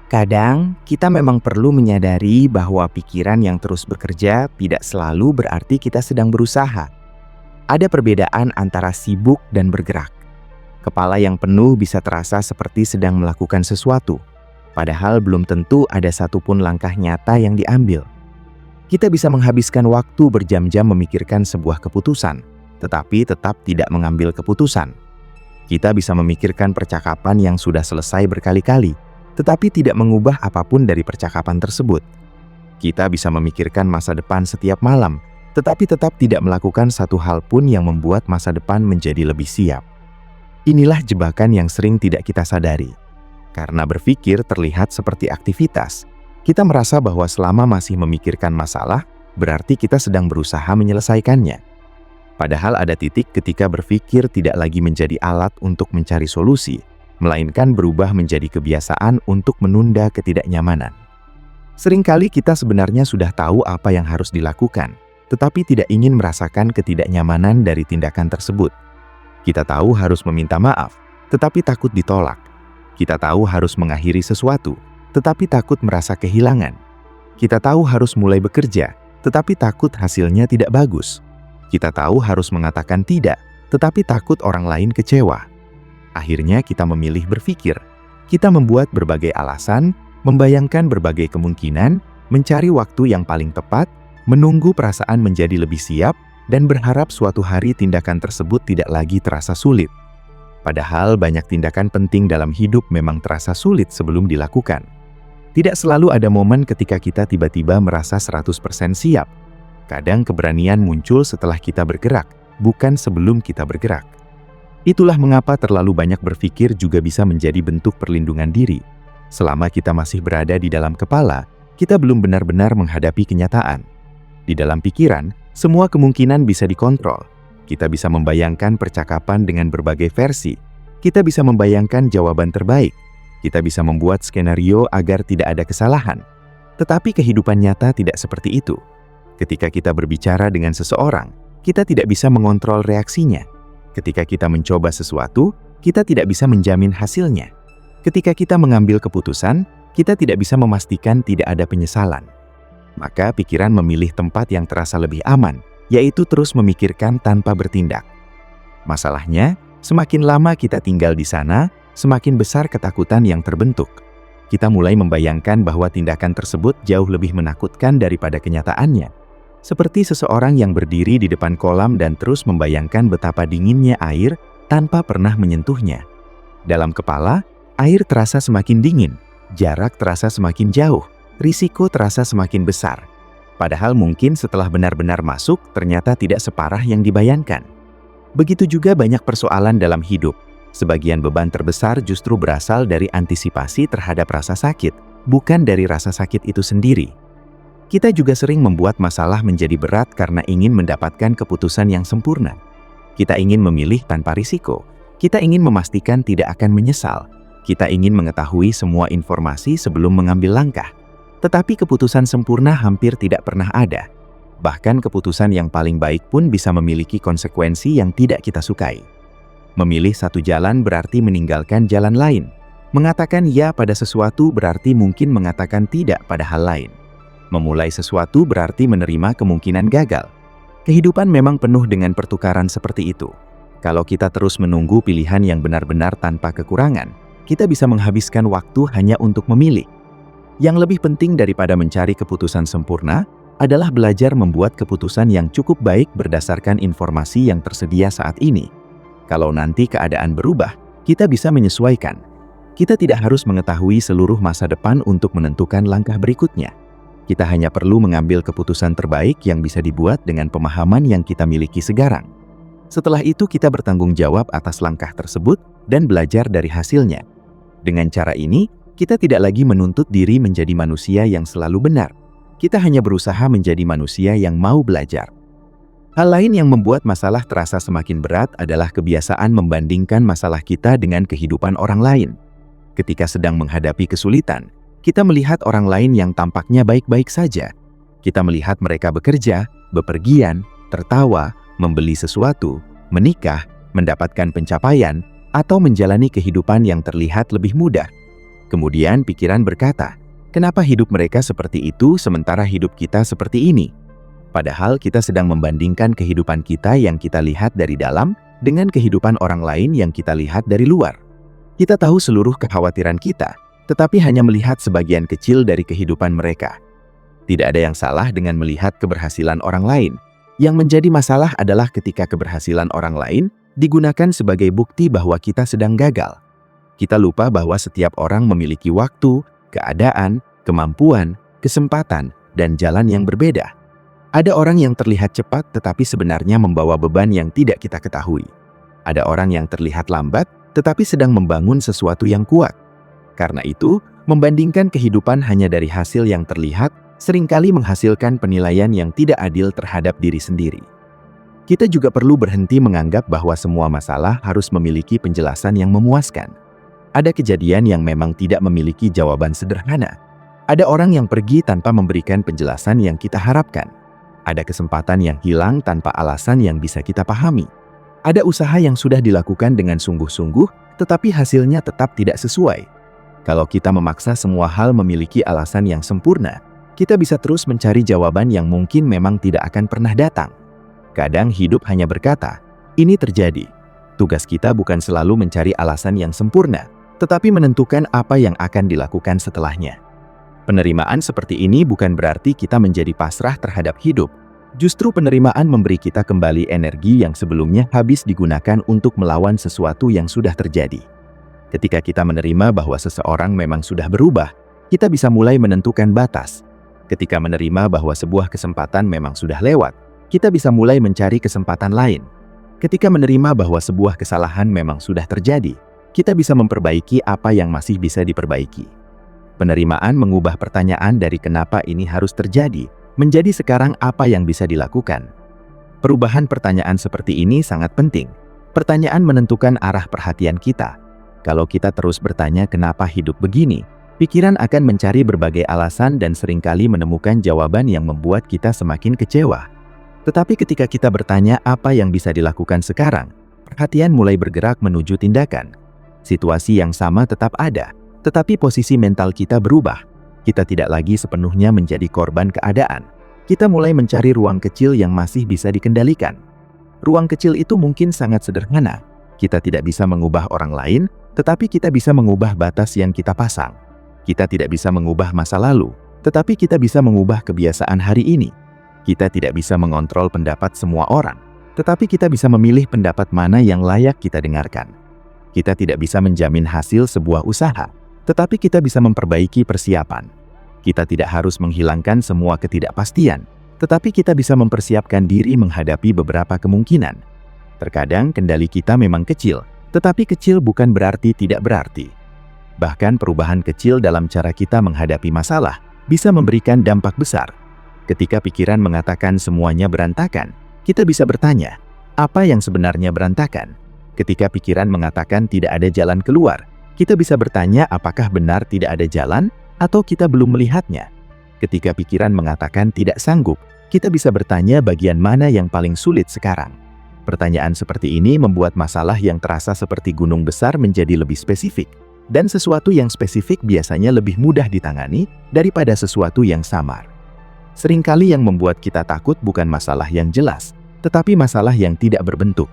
Kadang kita memang perlu menyadari bahwa pikiran yang terus bekerja tidak selalu berarti kita sedang berusaha. Ada perbedaan antara sibuk dan bergerak. Kepala yang penuh bisa terasa seperti sedang melakukan sesuatu, padahal belum tentu ada satupun langkah nyata yang diambil. Kita bisa menghabiskan waktu berjam-jam memikirkan sebuah keputusan, tetapi tetap tidak mengambil keputusan. Kita bisa memikirkan percakapan yang sudah selesai berkali-kali, tetapi tidak mengubah apapun dari percakapan tersebut. Kita bisa memikirkan masa depan setiap malam, tetapi tetap tidak melakukan satu hal pun yang membuat masa depan menjadi lebih siap. Inilah jebakan yang sering tidak kita sadari. Karena berpikir terlihat seperti aktivitas, kita merasa bahwa selama masih memikirkan masalah, berarti kita sedang berusaha menyelesaikannya. Padahal ada titik ketika berpikir tidak lagi menjadi alat untuk mencari solusi, melainkan berubah menjadi kebiasaan untuk menunda ketidaknyamanan. Seringkali kita sebenarnya sudah tahu apa yang harus dilakukan, tetapi tidak ingin merasakan ketidaknyamanan dari tindakan tersebut. Kita tahu harus meminta maaf, tetapi takut ditolak. Kita tahu harus mengakhiri sesuatu, tetapi takut merasa kehilangan. Kita tahu harus mulai bekerja, tetapi takut hasilnya tidak bagus. Kita tahu harus mengatakan tidak, tetapi takut orang lain kecewa. Akhirnya kita memilih berpikir. Kita membuat berbagai alasan, membayangkan berbagai kemungkinan, mencari waktu yang paling tepat, menunggu perasaan menjadi lebih siap, dan berharap suatu hari tindakan tersebut tidak lagi terasa sulit. Padahal banyak tindakan penting dalam hidup memang terasa sulit sebelum dilakukan. Tidak selalu ada momen ketika kita tiba-tiba merasa 100% siap. Kadang keberanian muncul setelah kita bergerak, bukan sebelum kita bergerak. Itulah mengapa terlalu banyak berpikir juga bisa menjadi bentuk perlindungan diri. Selama kita masih berada di dalam kepala, kita belum benar-benar menghadapi kenyataan. Di dalam pikiran, semua kemungkinan bisa dikontrol. Kita bisa membayangkan percakapan dengan berbagai versi. Kita bisa membayangkan jawaban terbaik. Kita bisa membuat skenario agar tidak ada kesalahan. Tetapi kehidupan nyata tidak seperti itu. Ketika kita berbicara dengan seseorang, kita tidak bisa mengontrol reaksinya. Ketika kita mencoba sesuatu, kita tidak bisa menjamin hasilnya. Ketika kita mengambil keputusan, kita tidak bisa memastikan tidak ada penyesalan. Maka pikiran memilih tempat yang terasa lebih aman, yaitu terus memikirkan tanpa bertindak. Masalahnya, semakin lama kita tinggal di sana, semakin besar ketakutan yang terbentuk. Kita mulai membayangkan bahwa tindakan tersebut jauh lebih menakutkan daripada kenyataannya. Seperti seseorang yang berdiri di depan kolam dan terus membayangkan betapa dinginnya air tanpa pernah menyentuhnya. Dalam kepala, air terasa semakin dingin, jarak terasa semakin jauh, risiko terasa semakin besar. Padahal mungkin setelah benar-benar masuk, ternyata tidak separah yang dibayangkan. Begitu juga banyak persoalan dalam hidup. Sebagian beban terbesar justru berasal dari antisipasi terhadap rasa sakit, bukan dari rasa sakit itu sendiri. Kita juga sering membuat masalah menjadi berat karena ingin mendapatkan keputusan yang sempurna. Kita ingin memilih tanpa risiko. Kita ingin memastikan tidak akan menyesal. Kita ingin mengetahui semua informasi sebelum mengambil langkah. Tetapi keputusan sempurna hampir tidak pernah ada. Bahkan keputusan yang paling baik pun bisa memiliki konsekuensi yang tidak kita sukai. Memilih satu jalan berarti meninggalkan jalan lain. Mengatakan ya pada sesuatu berarti mungkin mengatakan tidak pada hal lain. Memulai sesuatu berarti menerima kemungkinan gagal. Kehidupan memang penuh dengan pertukaran seperti itu. Kalau kita terus menunggu pilihan yang benar-benar tanpa kekurangan, kita bisa menghabiskan waktu hanya untuk memilih. Yang lebih penting daripada mencari keputusan sempurna adalah belajar membuat keputusan yang cukup baik berdasarkan informasi yang tersedia saat ini. Kalau nanti keadaan berubah, kita bisa menyesuaikan. Kita tidak harus mengetahui seluruh masa depan untuk menentukan langkah berikutnya. Kita hanya perlu mengambil keputusan terbaik yang bisa dibuat dengan pemahaman yang kita miliki sekarang. Setelah itu kita bertanggung jawab atas langkah tersebut dan belajar dari hasilnya. Dengan cara ini, kita tidak lagi menuntut diri menjadi manusia yang selalu benar. Kita hanya berusaha menjadi manusia yang mau belajar. Hal lain yang membuat masalah terasa semakin berat adalah kebiasaan membandingkan masalah kita dengan kehidupan orang lain. Ketika sedang menghadapi kesulitan, kita melihat orang lain yang tampaknya baik-baik saja. Kita melihat mereka bekerja, bepergian, tertawa, membeli sesuatu, menikah, mendapatkan pencapaian, atau menjalani kehidupan yang terlihat lebih mudah. Kemudian pikiran berkata, kenapa hidup mereka seperti itu sementara hidup kita seperti ini? Padahal kita sedang membandingkan kehidupan kita yang kita lihat dari dalam dengan kehidupan orang lain yang kita lihat dari luar. Kita tahu seluruh kekhawatiran kita, tetapi hanya melihat sebagian kecil dari kehidupan mereka. Tidak ada yang salah dengan melihat keberhasilan orang lain. Yang menjadi masalah adalah ketika keberhasilan orang lain digunakan sebagai bukti bahwa kita sedang gagal. Kita lupa bahwa setiap orang memiliki waktu, keadaan, kemampuan, kesempatan, dan jalan yang berbeda. Ada orang yang terlihat cepat tetapi sebenarnya membawa beban yang tidak kita ketahui. Ada orang yang terlihat lambat tetapi sedang membangun sesuatu yang kuat. Karena itu, membandingkan kehidupan hanya dari hasil yang terlihat seringkali menghasilkan penilaian yang tidak adil terhadap diri sendiri. Kita juga perlu berhenti menganggap bahwa semua masalah harus memiliki penjelasan yang memuaskan. Ada kejadian yang memang tidak memiliki jawaban sederhana. Ada orang yang pergi tanpa memberikan penjelasan yang kita harapkan. Ada kesempatan yang hilang tanpa alasan yang bisa kita pahami. Ada usaha yang sudah dilakukan dengan sungguh-sungguh, tetapi hasilnya tetap tidak sesuai. Kalau kita memaksa semua hal memiliki alasan yang sempurna, kita bisa terus mencari jawaban yang mungkin memang tidak akan pernah datang. Kadang hidup hanya berkata, ini terjadi. Tugas kita bukan selalu mencari alasan yang sempurna, tetapi menentukan apa yang akan dilakukan setelahnya. Penerimaan seperti ini bukan berarti kita menjadi pasrah terhadap hidup. Justru penerimaan memberi kita kembali energi yang sebelumnya habis digunakan untuk melawan sesuatu yang sudah terjadi. Ketika kita menerima bahwa seseorang memang sudah berubah, kita bisa mulai menentukan batas. Ketika menerima bahwa sebuah kesempatan memang sudah lewat, kita bisa mulai mencari kesempatan lain. Ketika menerima bahwa sebuah kesalahan memang sudah terjadi, kita bisa memperbaiki apa yang masih bisa diperbaiki. Penerimaan mengubah pertanyaan dari kenapa ini harus terjadi menjadi sekarang apa yang bisa dilakukan. Perubahan pertanyaan seperti ini sangat penting. Pertanyaan menentukan arah perhatian kita. Kalau kita terus bertanya kenapa hidup begini, pikiran akan mencari berbagai alasan dan seringkali menemukan jawaban yang membuat kita semakin kecewa. Tetapi ketika kita bertanya apa yang bisa dilakukan sekarang, perhatian mulai bergerak menuju tindakan. Situasi yang sama tetap ada, tetapi posisi mental kita berubah. Kita tidak lagi sepenuhnya menjadi korban keadaan. Kita mulai mencari ruang kecil yang masih bisa dikendalikan. Ruang kecil itu mungkin sangat sederhana. Kita tidak bisa mengubah orang lain, tetapi kita bisa mengubah batas yang kita pasang. Kita tidak bisa mengubah masa lalu, tetapi kita bisa mengubah kebiasaan hari ini. Kita tidak bisa mengontrol pendapat semua orang, tetapi kita bisa memilih pendapat mana yang layak kita dengarkan. Kita tidak bisa menjamin hasil sebuah usaha, tetapi kita bisa memperbaiki persiapan. Kita tidak harus menghilangkan semua ketidakpastian, tetapi kita bisa mempersiapkan diri menghadapi beberapa kemungkinan. Terkadang kendali kita memang kecil, tetapi kecil bukan berarti tidak berarti. Bahkan perubahan kecil dalam cara kita menghadapi masalah bisa memberikan dampak besar. Ketika pikiran mengatakan semuanya berantakan, kita bisa bertanya, apa yang sebenarnya berantakan? Ketika pikiran mengatakan tidak ada jalan keluar, kita bisa bertanya apakah benar tidak ada jalan atau kita belum melihatnya. Ketika pikiran mengatakan tidak sanggup, kita bisa bertanya bagian mana yang paling sulit sekarang. Pertanyaan seperti ini membuat masalah yang terasa seperti gunung besar menjadi lebih spesifik. Dan sesuatu yang spesifik biasanya lebih mudah ditangani daripada sesuatu yang samar. Seringkali yang membuat kita takut bukan masalah yang jelas, tetapi masalah yang tidak berbentuk.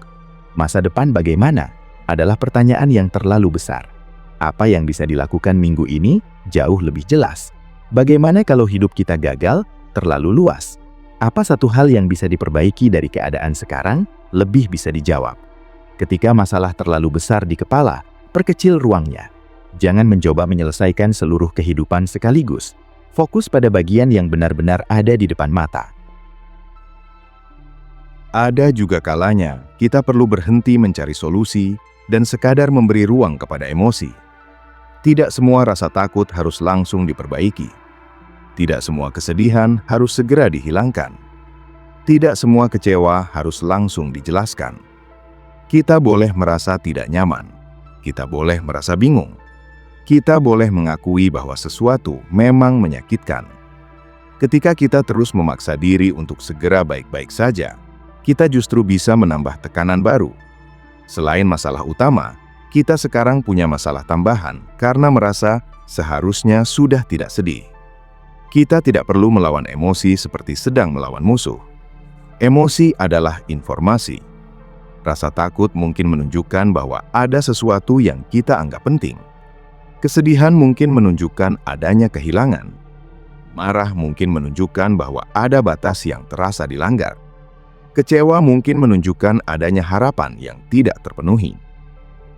Masa depan bagaimana? Adalah pertanyaan yang terlalu besar. Apa yang bisa dilakukan minggu ini jauh lebih jelas. Bagaimana kalau hidup kita gagal? Terlalu luas. Apa satu hal yang bisa diperbaiki dari keadaan sekarang? Lebih bisa dijawab. Ketika masalah terlalu besar di kepala, perkecil ruangnya. Jangan mencoba menyelesaikan seluruh kehidupan sekaligus. Fokus pada bagian yang benar-benar ada di depan mata. Ada juga kalanya kita perlu berhenti mencari solusi dan sekadar memberi ruang kepada emosi. Tidak semua rasa takut harus langsung diperbaiki. Tidak semua kesedihan harus segera dihilangkan. Tidak semua kecewa harus langsung dijelaskan. Kita boleh merasa tidak nyaman. Kita boleh merasa bingung. Kita boleh mengakui bahwa sesuatu memang menyakitkan. Ketika kita terus memaksa diri untuk segera baik-baik saja, kita justru bisa menambah tekanan baru. Selain masalah utama, kita sekarang punya masalah tambahan karena merasa seharusnya sudah tidak sedih. Kita tidak perlu melawan emosi seperti sedang melawan musuh. Emosi adalah informasi. Rasa takut mungkin menunjukkan bahwa ada sesuatu yang kita anggap penting. Kesedihan mungkin menunjukkan adanya kehilangan. Marah mungkin menunjukkan bahwa ada batas yang terasa dilanggar. Kecewa mungkin menunjukkan adanya harapan yang tidak terpenuhi.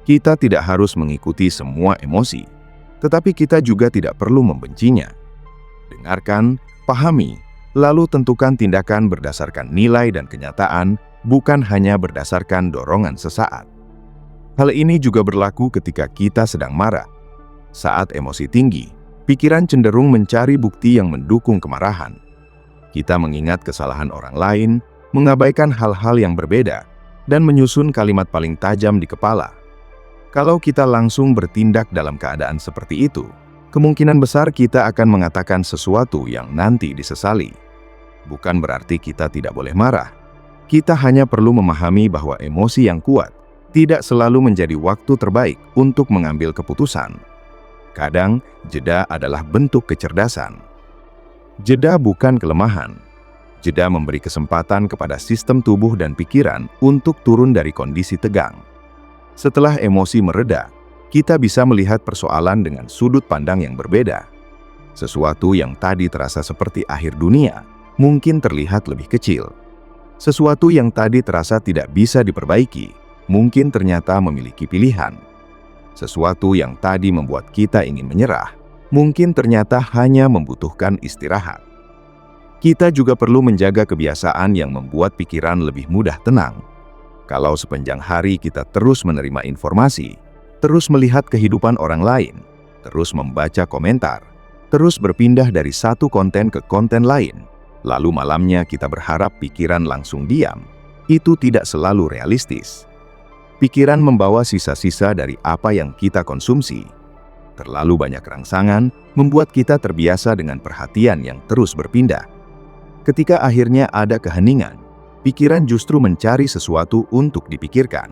Kita tidak harus mengikuti semua emosi, tetapi kita juga tidak perlu membencinya. Dengarkan, pahami, lalu tentukan tindakan berdasarkan nilai dan kenyataan, bukan hanya berdasarkan dorongan sesaat. Hal ini juga berlaku ketika kita sedang marah. Saat emosi tinggi, pikiran cenderung mencari bukti yang mendukung kemarahan. Kita mengingat kesalahan orang lain, mengabaikan hal-hal yang berbeda, dan menyusun kalimat paling tajam di kepala. Kalau kita langsung bertindak dalam keadaan seperti itu, kemungkinan besar kita akan mengatakan sesuatu yang nanti disesali. Bukan berarti kita tidak boleh marah. Kita hanya perlu memahami bahwa emosi yang kuat tidak selalu menjadi waktu terbaik untuk mengambil keputusan. Kadang, jeda adalah bentuk kecerdasan. Jeda bukan kelemahan. Jeda memberi kesempatan kepada sistem tubuh dan pikiran untuk turun dari kondisi tegang. Setelah emosi mereda, kita bisa melihat persoalan dengan sudut pandang yang berbeda. Sesuatu yang tadi terasa seperti akhir dunia, mungkin terlihat lebih kecil. Sesuatu yang tadi terasa tidak bisa diperbaiki, mungkin ternyata memiliki pilihan. Sesuatu yang tadi membuat kita ingin menyerah, mungkin ternyata hanya membutuhkan istirahat. Kita juga perlu menjaga kebiasaan yang membuat pikiran lebih mudah tenang. Kalau sepanjang hari kita terus menerima informasi, terus melihat kehidupan orang lain, terus membaca komentar, terus berpindah dari satu konten ke konten lain, lalu malamnya kita berharap pikiran langsung diam. Itu tidak selalu realistis. Pikiran membawa sisa-sisa dari apa yang kita konsumsi. Terlalu banyak rangsangan membuat kita terbiasa dengan perhatian yang terus berpindah. Ketika akhirnya ada keheningan, pikiran justru mencari sesuatu untuk dipikirkan.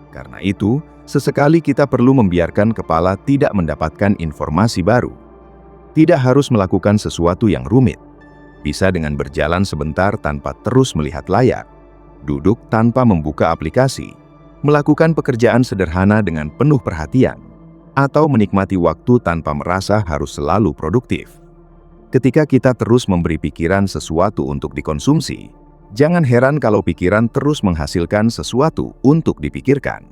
Karena itu, sesekali kita perlu membiarkan kepala tidak mendapatkan informasi baru. Tidak harus melakukan sesuatu yang rumit. Bisa dengan berjalan sebentar tanpa terus melihat layar, duduk tanpa membuka aplikasi, melakukan pekerjaan sederhana dengan penuh perhatian, atau menikmati waktu tanpa merasa harus selalu produktif. Ketika kita terus memberi pikiran sesuatu untuk dikonsumsi, jangan heran kalau pikiran terus menghasilkan sesuatu untuk dipikirkan.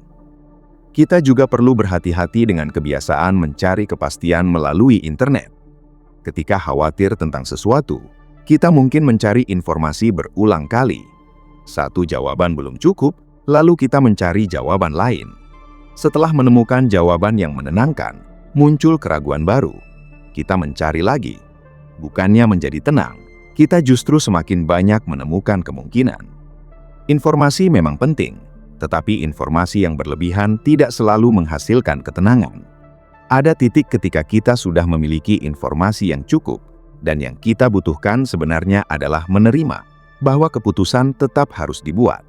Kita juga perlu berhati-hati dengan kebiasaan mencari kepastian melalui internet. Ketika khawatir tentang sesuatu, kita mungkin mencari informasi berulang kali. Satu jawaban belum cukup, lalu kita mencari jawaban lain. Setelah menemukan jawaban yang menenangkan, muncul keraguan baru. Kita mencari lagi. Bukannya menjadi tenang, kita justru semakin banyak menemukan kemungkinan. Informasi memang penting, tetapi informasi yang berlebihan tidak selalu menghasilkan ketenangan. Ada titik ketika kita sudah memiliki informasi yang cukup, dan yang kita butuhkan sebenarnya adalah menerima bahwa keputusan tetap harus dibuat.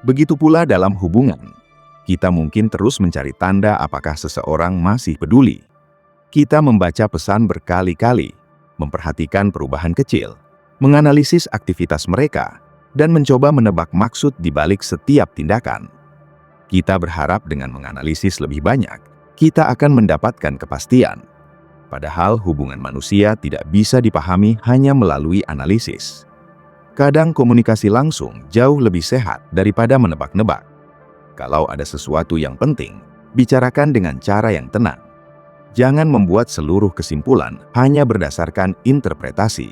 Begitu pula dalam hubungan. Kita mungkin terus mencari tanda apakah seseorang masih peduli. Kita membaca pesan berkali-kali, memperhatikan perubahan kecil, menganalisis aktivitas mereka, dan mencoba menebak maksud di balik setiap tindakan. Kita berharap dengan menganalisis lebih banyak, kita akan mendapatkan kepastian. Padahal hubungan manusia tidak bisa dipahami hanya melalui analisis. Kadang komunikasi langsung jauh lebih sehat daripada menebak-nebak. Kalau ada sesuatu yang penting, bicarakan dengan cara yang tenang. Jangan membuat seluruh kesimpulan hanya berdasarkan interpretasi.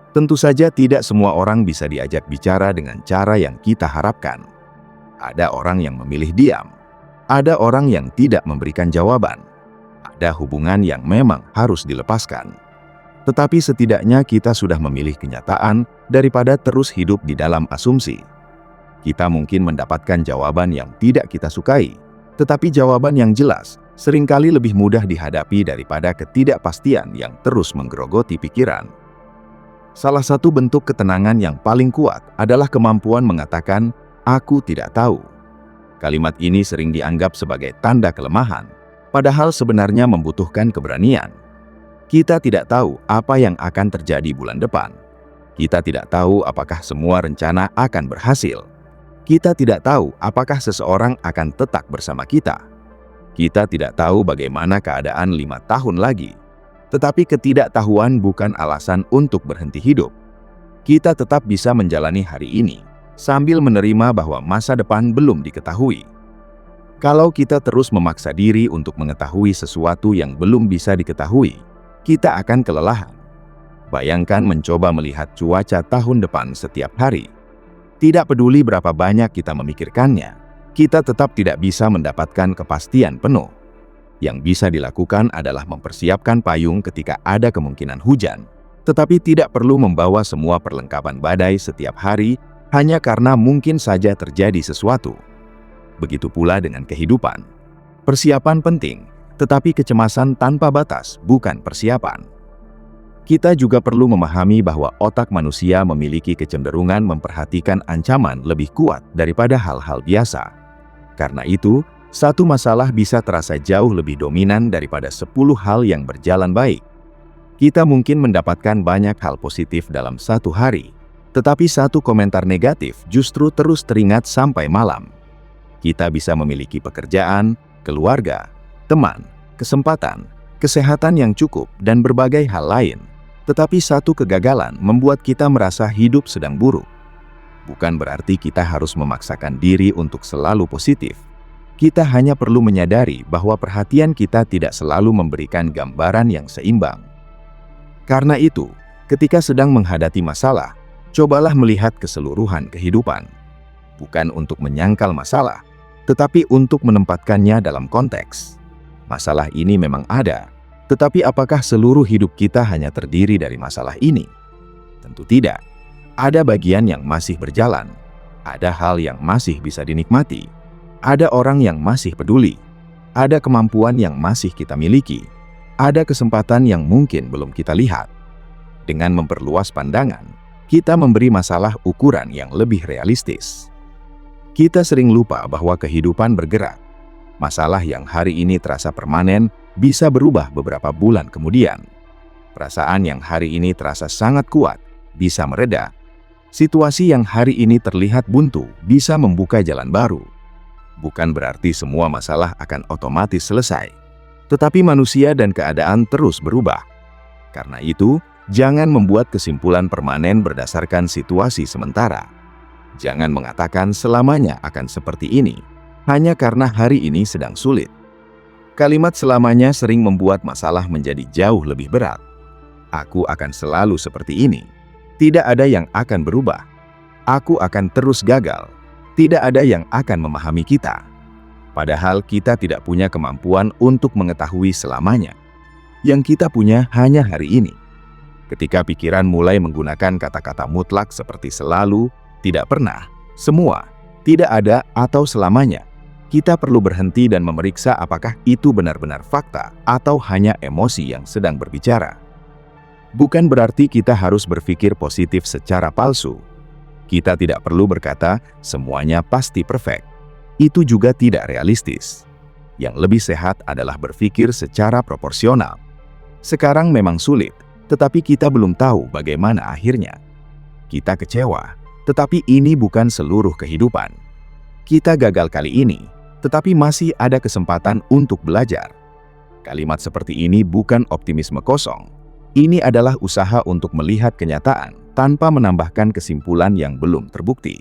Tentu saja tidak semua orang bisa diajak bicara dengan cara yang kita harapkan. Ada orang yang memilih diam. Ada orang yang tidak memberikan jawaban. Ada hubungan yang memang harus dilepaskan. Tetapi setidaknya kita sudah memilih kenyataan daripada terus hidup di dalam asumsi. Kita mungkin mendapatkan jawaban yang tidak kita sukai, tetapi jawaban yang jelas seringkali lebih mudah dihadapi daripada ketidakpastian yang terus menggerogoti pikiran. Salah satu bentuk ketenangan yang paling kuat adalah kemampuan mengatakan, "Aku tidak tahu." Kalimat ini sering dianggap sebagai tanda kelemahan, padahal sebenarnya membutuhkan keberanian. Kita tidak tahu apa yang akan terjadi bulan depan. Kita tidak tahu apakah semua rencana akan berhasil. Kita tidak tahu apakah seseorang akan tetap bersama kita. Kita tidak tahu bagaimana keadaan 5 tahun lagi. Tetapi ketidaktahuan bukan alasan untuk berhenti hidup. Kita tetap bisa menjalani hari ini, sambil menerima bahwa masa depan belum diketahui. Kalau kita terus memaksa diri untuk mengetahui sesuatu yang belum bisa diketahui, kita akan kelelahan. Bayangkan mencoba melihat cuaca tahun depan setiap hari. Tidak peduli berapa banyak kita memikirkannya, kita tetap tidak bisa mendapatkan kepastian penuh. Yang bisa dilakukan adalah mempersiapkan payung ketika ada kemungkinan hujan, tetapi tidak perlu membawa semua perlengkapan badai setiap hari hanya karena mungkin saja terjadi sesuatu. Begitu pula dengan kehidupan. Persiapan penting, tetapi kecemasan tanpa batas bukan persiapan. Kita juga perlu memahami bahwa otak manusia memiliki kecenderungan memperhatikan ancaman lebih kuat daripada hal-hal biasa. Karena itu, satu masalah bisa terasa jauh lebih dominan daripada 10 hal yang berjalan baik. Kita mungkin mendapatkan banyak hal positif dalam satu hari, tetapi satu komentar negatif justru terus teringat sampai malam. Kita bisa memiliki pekerjaan, keluarga, teman, kesempatan, kesehatan yang cukup, dan berbagai hal lain. Tetapi satu kegagalan membuat kita merasa hidup sedang buruk. Bukan berarti kita harus memaksakan diri untuk selalu positif. Kita hanya perlu menyadari bahwa perhatian kita tidak selalu memberikan gambaran yang seimbang. Karena itu, ketika sedang menghadapi masalah, cobalah melihat keseluruhan kehidupan. Bukan untuk menyangkal masalah, tetapi untuk menempatkannya dalam konteks. Masalah ini memang ada, Tetapi apakah seluruh hidup kita hanya terdiri dari masalah ini? Tentu tidak. Ada bagian yang masih berjalan. Ada hal yang masih bisa dinikmati. Ada orang yang masih peduli. Ada kemampuan yang masih kita miliki. Ada kesempatan yang mungkin belum kita lihat. Dengan memperluas pandangan, kita memberi masalah ukuran yang lebih realistis. Kita sering lupa bahwa kehidupan bergerak. Masalah yang hari ini terasa permanen bisa berubah beberapa bulan kemudian. Perasaan yang hari ini terasa sangat kuat bisa mereda. Situasi yang hari ini terlihat buntu bisa membuka jalan baru. Bukan berarti semua masalah akan otomatis selesai, tetapi manusia dan keadaan terus berubah. Karena itu, jangan membuat kesimpulan permanen berdasarkan situasi sementara. Jangan mengatakan selamanya akan seperti ini, hanya karena hari ini sedang sulit. Kalimat selamanya sering membuat masalah menjadi jauh lebih berat. Aku akan selalu seperti ini. Tidak ada yang akan berubah. Aku akan terus gagal. Tidak ada yang akan memahami kita. Padahal kita tidak punya kemampuan untuk mengetahui selamanya. Yang kita punya hanya hari ini. Ketika pikiran mulai menggunakan kata-kata mutlak seperti selalu, tidak pernah, semua, tidak ada, atau selamanya, kita perlu berhenti dan memeriksa apakah itu benar-benar fakta atau hanya emosi yang sedang berbicara. Bukan berarti kita harus berpikir positif secara palsu. Kita tidak perlu berkata semuanya pasti perfect. Itu juga tidak realistis. Yang lebih sehat adalah berpikir secara proporsional. Sekarang memang sulit, tetapi kita belum tahu bagaimana akhirnya. Kita kecewa, tetapi ini bukan seluruh kehidupan. Kita gagal kali ini, tetapi masih ada kesempatan untuk belajar. Kalimat seperti ini bukan optimisme kosong. Ini adalah usaha untuk melihat kenyataan tanpa menambahkan kesimpulan yang belum terbukti.